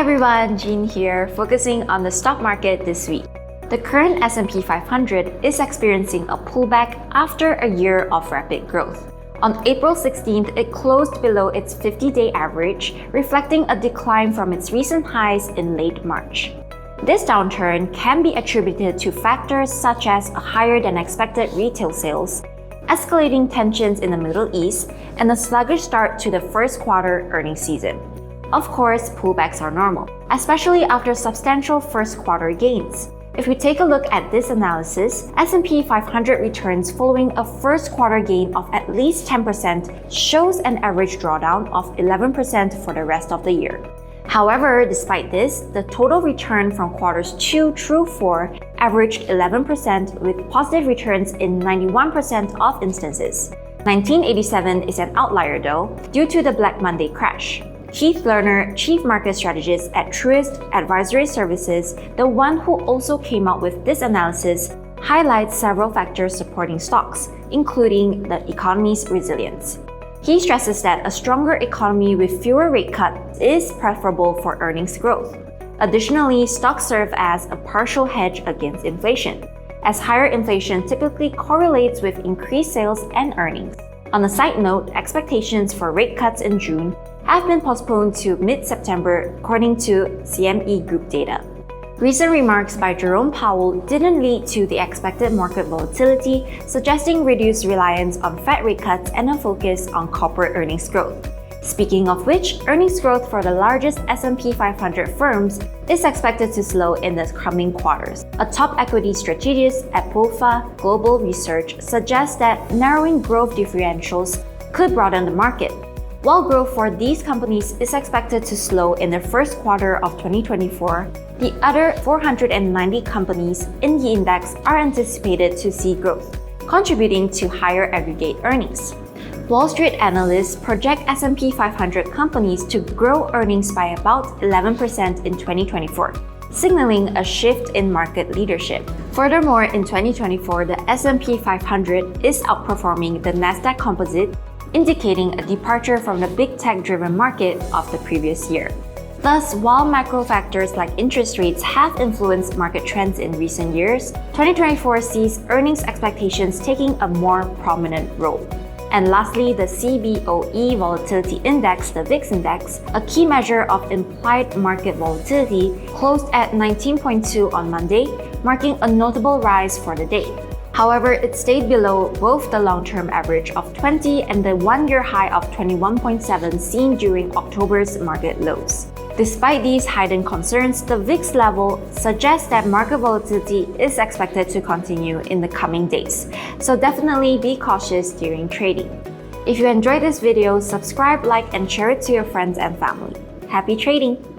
everyone, Jean here, focusing on the stock market this week. The current S&P 500 is experiencing a pullback after a year of rapid growth. On April 16th, it closed below its 50-day average, reflecting a decline from its recent highs in late March. This downturn can be attributed to factors such as a higher-than-expected retail sales, escalating tensions in the Middle East, and a sluggish start to the first quarter earnings season. Of course, pullbacks are normal, especially after substantial first quarter gains. If we take a look at this analysis, S&P 500 returns following a first quarter gain of at least 10% shows an average drawdown of 11% for the rest of the year. However, despite this, the total return from quarters 2 through 4 averaged 11% with positive returns in 91% of instances. 1987 is an outlier though, due to the Black Monday crash. Keith Lerner, Chief Market Strategist at Truist Advisory Services, the one who also came out with this analysis, highlights several factors supporting stocks, including the economy's resilience. He stresses that a stronger economy with fewer rate cuts is preferable for earnings growth. Additionally, stocks serve as a partial hedge against inflation, as higher inflation typically correlates with increased sales and earnings. On a side note, expectations for rate cuts in June have been postponed to mid-September according to CME Group data. Recent remarks by Jerome Powell didn't lead to the expected market volatility, suggesting reduced reliance on Fed rate cuts and a focus on corporate earnings growth. Speaking of which, earnings growth for the largest S&P 500 firms is expected to slow in the coming quarters. A top equity strategist at BofA Global Research suggests that narrowing growth differentials could broaden the market. While growth for these companies is expected to slow in the first quarter of 2024, the other 490 companies in the index are anticipated to see growth, contributing to higher aggregate earnings. Wall Street analysts project S&P 500 companies to grow earnings by about 11% in 2024, signaling a shift in market leadership. Furthermore, in 2024, the S&P 500 is outperforming the Nasdaq Composite, indicating a departure from the big tech-driven market of the previous year. Thus, while macro factors like interest rates have influenced market trends in recent years, 2024 sees earnings expectations taking a more prominent role. And lastly, the CBOE Volatility Index, the VIX Index, a key measure of implied market volatility, closed at 19.2 on Monday, marking a notable rise for the day. However, it stayed below both the long-term average of 20 and the one-year high of 21.7 seen during October's market lows. Despite these heightened concerns, the VIX level suggests that market volatility is expected to continue in the coming days, so definitely be cautious during trading. If you enjoyed this video, subscribe, like, and share it to your friends and family. Happy trading!